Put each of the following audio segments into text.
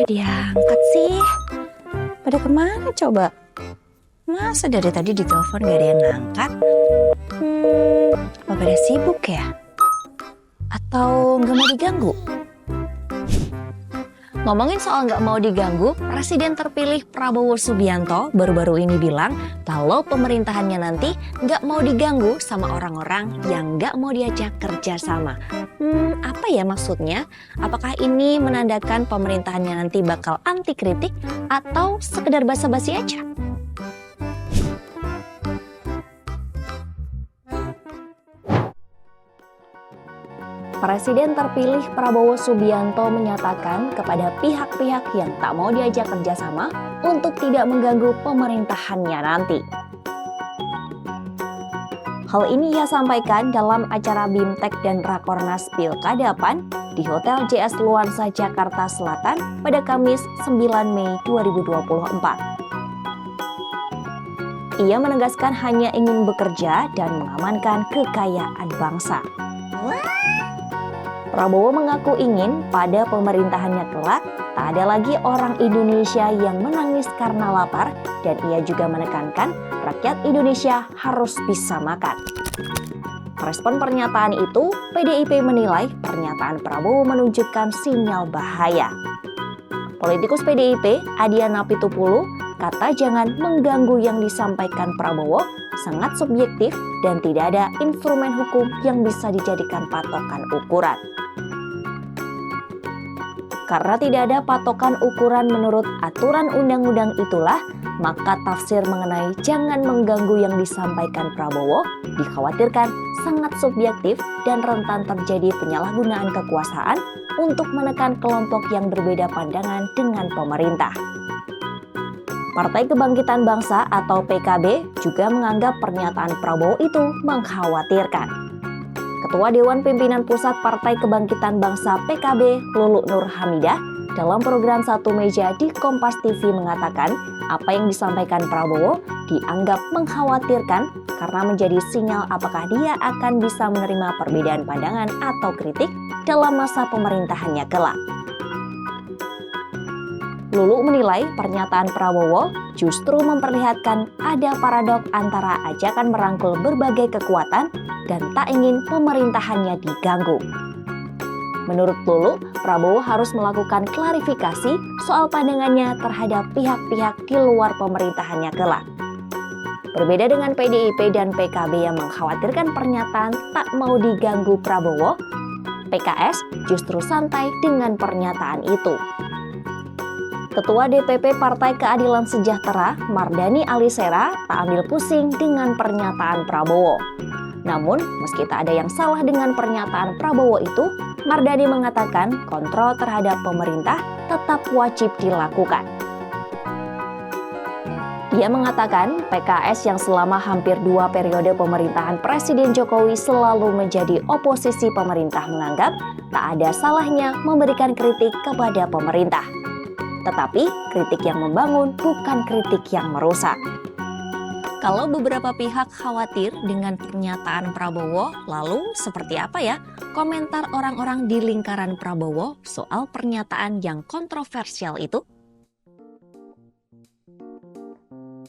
nggak diangkat sih? Pada kemana coba? Masa dari tadi ditelepon gak ada yang ngangkat? Apa pada sibuk ya? Atau nggak mau diganggu? Ngomongin soal nggak mau diganggu, Presiden terpilih Prabowo Subianto baru-baru ini bilang kalau pemerintahannya nanti nggak mau diganggu sama orang-orang yang nggak mau diajak kerja sama. Apa ya maksudnya? Apakah ini menandakan pemerintahannya nanti bakal anti kritik atau sekedar basa-basi aja? Presiden terpilih Prabowo Subianto menyatakan kepada pihak-pihak yang tak mau diajak kerjasama untuk tidak mengganggu pemerintahannya nanti. Hal ini ia sampaikan dalam acara BIMTEK dan Rakornas Pilkada PAN di Hotel JS Luansa Jakarta Selatan pada Kamis 9 Mei 2024. Ia menegaskan hanya ingin bekerja dan mengamankan kekayaan bangsa. Prabowo mengaku ingin pada pemerintahannya kelak tak ada lagi orang Indonesia yang menangis karena lapar dan ia juga menekankan rakyat Indonesia harus bisa makan. Respon pernyataan itu, PDIP menilai pernyataan Prabowo menunjukkan sinyal bahaya. Politikus PDIP, Adiana Pitupulu, kata jangan mengganggu yang disampaikan Prabowo sangat subjektif dan tidak ada instrumen hukum yang bisa dijadikan patokan ukuran. Karena tidak ada patokan ukuran menurut aturan undang-undang itulah, maka tafsir mengenai jangan mengganggu yang disampaikan Prabowo dikhawatirkan sangat subjektif dan rentan terjadi penyalahgunaan kekuasaan untuk menekan kelompok yang berbeda pandangan dengan pemerintah. Partai Kebangkitan Bangsa atau PKB juga menganggap pernyataan Prabowo itu mengkhawatirkan. Ketua Dewan Pimpinan Pusat Partai Kebangkitan Bangsa PKB, Lulu Nur Hamidah, dalam program Satu Meja di Kompas TV mengatakan apa yang disampaikan Prabowo dianggap mengkhawatirkan karena menjadi sinyal apakah dia akan bisa menerima perbedaan pandangan atau kritik dalam masa pemerintahannya kelak. Lulu menilai pernyataan Prabowo justru memperlihatkan ada paradok antara ajakan merangkul berbagai kekuatan dan tak ingin pemerintahannya diganggu. Menurut Lulu, Prabowo harus melakukan klarifikasi soal pandangannya terhadap pihak-pihak di luar pemerintahannya kelak. Berbeda dengan PDIP dan PKB yang mengkhawatirkan pernyataan tak mau diganggu Prabowo, PKS justru santai dengan pernyataan itu. Ketua DPP Partai Keadilan Sejahtera, Mardani Alisera, tak ambil pusing dengan pernyataan Prabowo. Namun, meski tak ada yang salah dengan pernyataan Prabowo itu, Mardani mengatakan kontrol terhadap pemerintah tetap wajib dilakukan. Ia mengatakan PKS yang selama hampir 2 periode pemerintahan Presiden Jokowi selalu menjadi oposisi pemerintah menganggap tak ada salahnya memberikan kritik kepada pemerintah. Tetapi kritik yang membangun bukan kritik yang merusak. Kalau beberapa pihak khawatir dengan pernyataan Prabowo, lalu seperti apa ya komentar orang-orang di lingkaran Prabowo soal pernyataan yang kontroversial itu?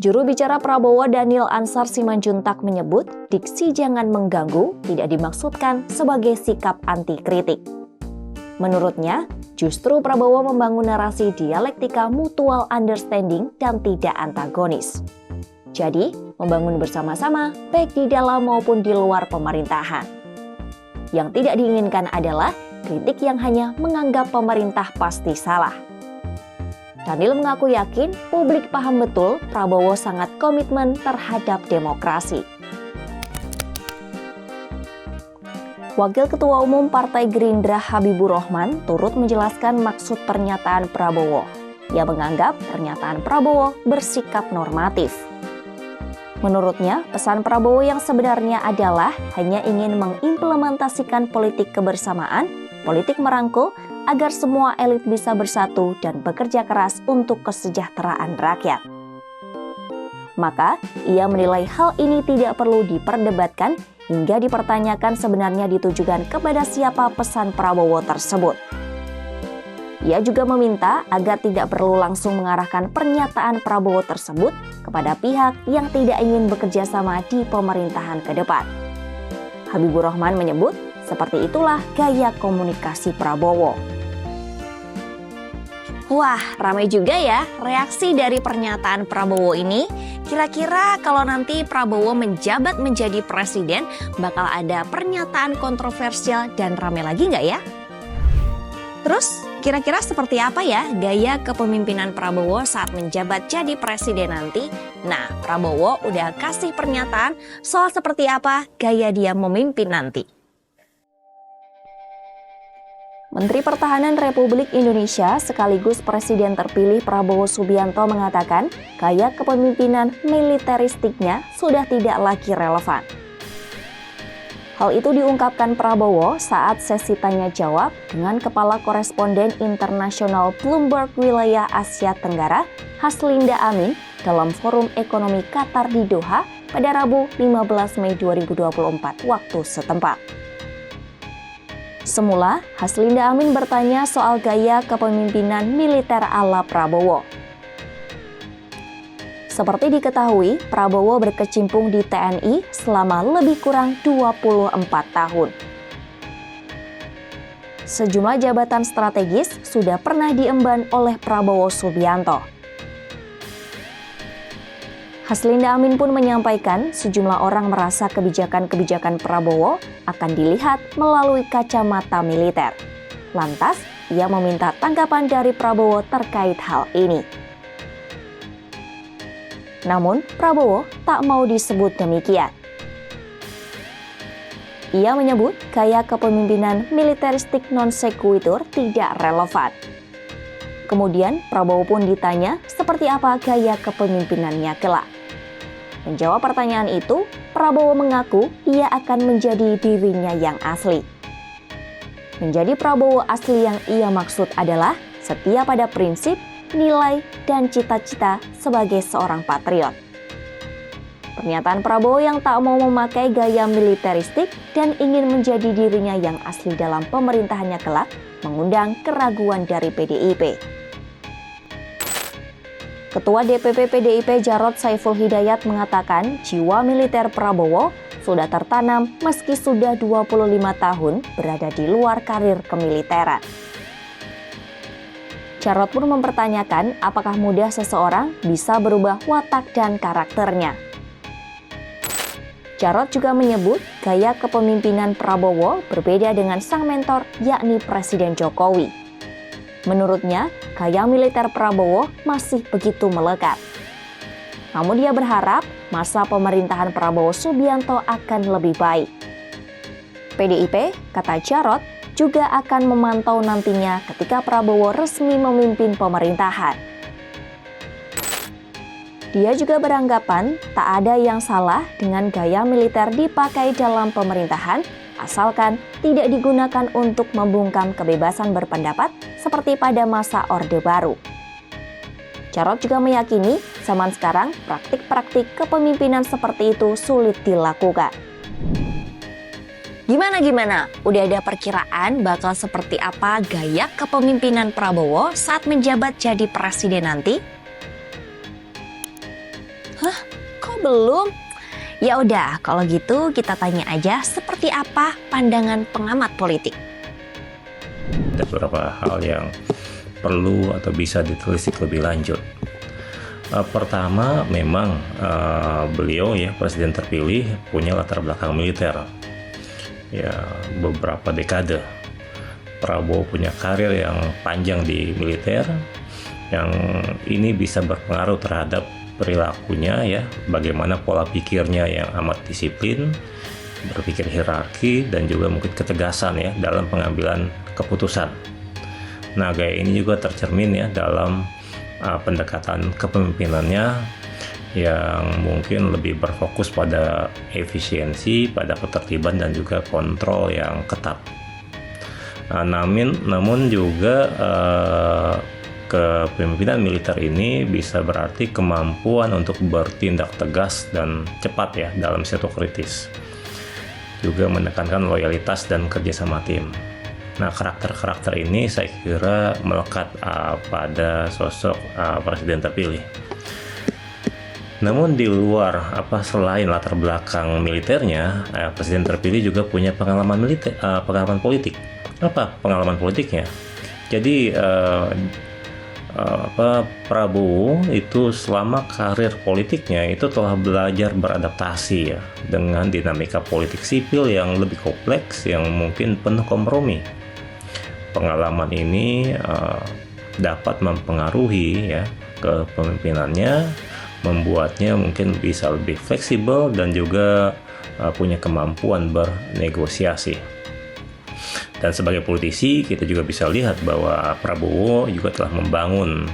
Juru bicara Prabowo Daniel Ansar Simanjuntak menyebut diksi jangan mengganggu tidak dimaksudkan sebagai sikap anti kritik. Menurutnya, justru Prabowo membangun narasi dialektika mutual understanding dan tidak antagonis. Jadi, membangun bersama-sama baik di dalam maupun di luar pemerintahan. Yang tidak diinginkan adalah kritik yang hanya menganggap pemerintah pasti salah. Daniel mengaku yakin publik paham betul Prabowo sangat komitmen terhadap demokrasi. Wakil Ketua Umum Partai Gerindra Habibur Rahman turut menjelaskan maksud pernyataan Prabowo. Ia menganggap pernyataan Prabowo bersikap normatif. Menurutnya, pesan Prabowo yang sebenarnya adalah hanya ingin mengimplementasikan politik kebersamaan, politik merangkul, agar semua elit bisa bersatu dan bekerja keras untuk kesejahteraan rakyat. Maka, ia menilai hal ini tidak perlu diperdebatkan hingga dipertanyakan sebenarnya ditujukan kepada siapa pesan Prabowo tersebut. Ia juga meminta agar tidak perlu langsung mengarahkan pernyataan Prabowo tersebut kepada pihak yang tidak ingin bekerja sama di pemerintahan ke depan. Habibur Rahman menyebut, seperti itulah gaya komunikasi Prabowo. Wah, ramai juga ya reaksi dari pernyataan Prabowo ini. Kira-kira kalau nanti Prabowo menjabat menjadi presiden, bakal ada pernyataan kontroversial dan ramai lagi nggak ya? Terus, kira-kira seperti apa ya gaya kepemimpinan Prabowo saat menjabat jadi presiden nanti? Nah, Prabowo udah kasih pernyataan soal seperti apa gaya dia memimpin nanti. Menteri Pertahanan Republik Indonesia sekaligus Presiden terpilih Prabowo Subianto mengatakan gaya kepemimpinan militeristiknya sudah tidak lagi relevan. Hal itu diungkapkan Prabowo saat sesi tanya jawab dengan Kepala Koresponden Internasional Bloomberg Wilayah Asia Tenggara, Haslinda Amin, dalam Forum Ekonomi Qatar di Doha pada Rabu 15 Mei 2024 waktu setempat. Semula, Haslinda Amin bertanya soal gaya kepemimpinan militer ala Prabowo. Seperti diketahui, Prabowo berkecimpung di TNI selama lebih kurang 24 tahun. Sejumlah jabatan strategis sudah pernah diemban oleh Prabowo Subianto. Haslinda Amin pun menyampaikan sejumlah orang merasa kebijakan-kebijakan Prabowo akan dilihat melalui kacamata militer. Lantas, ia meminta tanggapan dari Prabowo terkait hal ini. Namun, Prabowo tak mau disebut demikian. Ia menyebut gaya kepemimpinan militeristik non sequitur tidak relevan. Kemudian, Prabowo pun ditanya seperti apa gaya kepemimpinannya kelak. Menjawab pertanyaan itu, Prabowo mengaku ia akan menjadi dirinya yang asli. Menjadi Prabowo asli yang ia maksud adalah setia pada prinsip, nilai, dan cita-cita sebagai seorang patriot. Pernyataan Prabowo yang tak mau memakai gaya militeristik dan ingin menjadi dirinya yang asli dalam pemerintahannya kelak mengundang keraguan dari PDIP. Ketua DPP PDIP Jarod Saiful Hidayat mengatakan jiwa militer Prabowo sudah tertanam meski sudah 25 tahun berada di luar karir kemiliteran. Jarod pun mempertanyakan apakah mudah seseorang bisa berubah watak dan karakternya. Jarod juga menyebut gaya kepemimpinan Prabowo berbeda dengan sang mentor yakni Presiden Jokowi. Menurutnya, gaya militer Prabowo masih begitu melekat. Namun dia berharap masa pemerintahan Prabowo Subianto akan lebih baik. PDIP, kata Jarod, juga akan memantau nantinya ketika Prabowo resmi memimpin pemerintahan. Dia juga beranggapan tak ada yang salah dengan gaya militer dipakai dalam pemerintahan, asalkan tidak digunakan untuk membungkam kebebasan berpendapat seperti pada masa Orde Baru. Jarod juga meyakini zaman sekarang praktik-praktik kepemimpinan seperti itu sulit dilakukan. Gimana? Udah ada perkiraan bakal seperti apa gaya kepemimpinan Prabowo saat menjabat jadi presiden nanti? Hah? Kok belum? Ya udah, kalau gitu kita tanya aja seperti apa pandangan pengamat politik. Ada beberapa hal yang perlu atau bisa ditelisik lebih lanjut. Pertama, memang beliau ya presiden terpilih punya latar belakang militer. Ya, beberapa dekade. Prabowo punya karir yang panjang di militer, yang ini bisa berpengaruh terhadap perilakunya ya, bagaimana pola pikirnya yang amat disiplin, berpikir hierarki, dan juga mungkin ketegasan ya dalam pengambilan keputusan. Nah, gaya ini juga tercermin ya dalam pendekatan kepemimpinannya yang mungkin lebih berfokus pada efisiensi, pada ketertiban dan juga kontrol yang ketat. Namun juga kepemimpinan militer ini bisa berarti kemampuan untuk bertindak tegas dan cepat ya dalam situasi kritis. Juga menekankan loyalitas dan kerjasama tim. Nah, karakter-karakter ini saya kira melekat pada sosok presiden terpilih. Namun di luar selain latar belakang militernya, presiden terpilih juga punya pengalaman pengalaman politik. Apa pengalaman politiknya? Jadi Prabowo itu selama karir politiknya itu telah belajar beradaptasi ya dengan dinamika politik sipil yang lebih kompleks, yang mungkin penuh kompromi. Pengalaman ini dapat mempengaruhi ya kepemimpinannya, membuatnya mungkin bisa lebih fleksibel dan juga punya kemampuan bernegosiasi. Dan sebagai politisi kita juga bisa lihat bahwa Prabowo juga telah membangun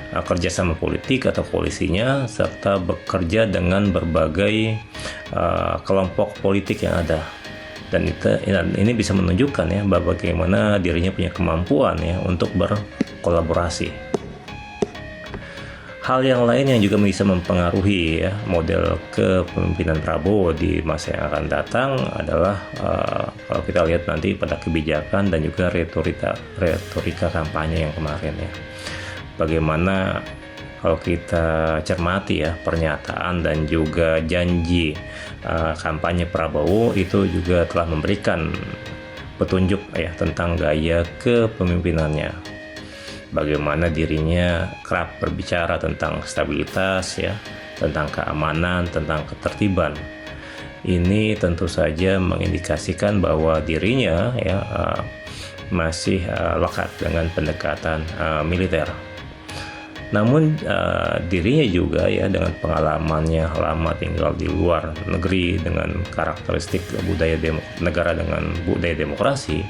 kerjasama politik atau koalisinya serta bekerja dengan berbagai kelompok politik yang ada. Dan ini bisa menunjukkan ya bagaimana dirinya punya kemampuan ya untuk berkolaborasi. Hal yang lain yang juga bisa mempengaruhi ya model kepemimpinan Prabowo di masa yang akan datang adalah kalau kita lihat nanti pada kebijakan dan juga retorika kampanye yang kemarin ya. Bagaimana kalau kita cermati ya pernyataan dan juga janji kampanye Prabowo itu juga telah memberikan petunjuk ya tentang gaya kepemimpinannya. Bagaimana dirinya kerap berbicara tentang stabilitas ya, tentang keamanan, tentang ketertiban. Ini tentu saja mengindikasikan bahwa dirinya ya masih lekat dengan pendekatan militer. Namun dirinya juga ya dengan pengalamannya lama tinggal di luar negeri dengan karakteristik negara dengan budaya demokrasi,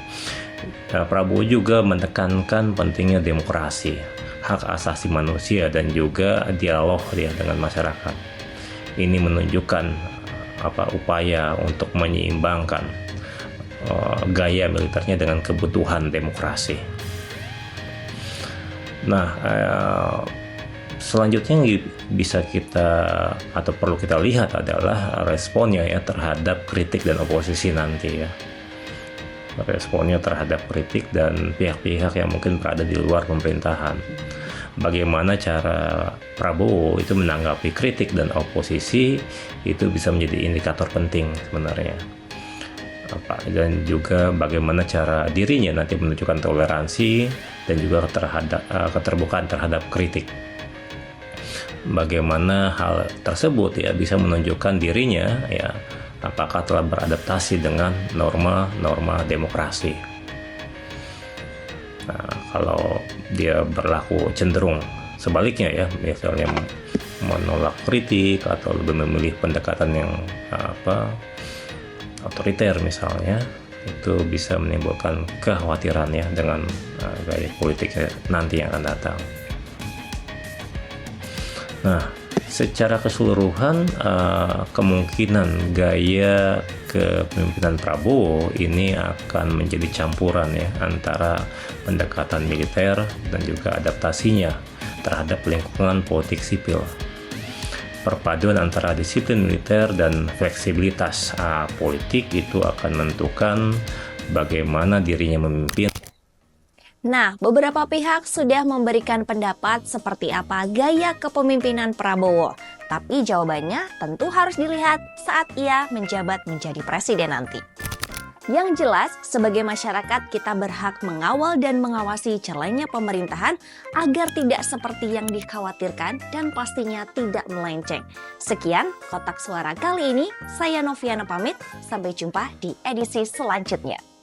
Prabowo juga menekankan pentingnya demokrasi, hak asasi manusia dan juga dialog ya dengan masyarakat. Ini menunjukkan upaya untuk menyeimbangkan gaya militernya dengan kebutuhan demokrasi. Nah, selanjutnya yang bisa kita atau perlu kita lihat adalah responnya ya terhadap kritik dan oposisi nanti ya. Responnya terhadap kritik dan pihak-pihak yang mungkin berada di luar pemerintahan. Bagaimana cara Prabowo itu menanggapi kritik dan oposisi itu bisa menjadi indikator penting sebenarnya. Dan juga bagaimana cara dirinya nanti menunjukkan toleransi dan juga keterbukaan terhadap kritik. Bagaimana hal tersebut ya bisa menunjukkan dirinya ya apakah telah beradaptasi dengan norma-norma demokrasi. Nah, kalau dia berlaku cenderung sebaliknya ya, misalnya menolak kritik atau lebih memilih pendekatan yang otoriter misalnya, itu bisa menimbulkan kekhawatiran ya dengan gaya politik nanti yang akan datang. Nah, secara keseluruhan kemungkinan gaya kepemimpinan Prabowo ini akan menjadi campuran ya antara pendekatan militer dan juga adaptasinya terhadap lingkungan politik sipil. Perpaduan antara disiplin militer dan fleksibilitas politik itu akan menentukan bagaimana dirinya memimpin. Nah, beberapa pihak sudah memberikan pendapat seperti apa gaya kepemimpinan Prabowo. Tapi jawabannya tentu harus dilihat saat ia menjabat menjadi presiden nanti. Yang jelas, sebagai masyarakat kita berhak mengawal dan mengawasi jalannya pemerintahan agar tidak seperti yang dikhawatirkan dan pastinya tidak melenceng. Sekian Kotak Suara kali ini, saya Noviana pamit, sampai jumpa di edisi selanjutnya.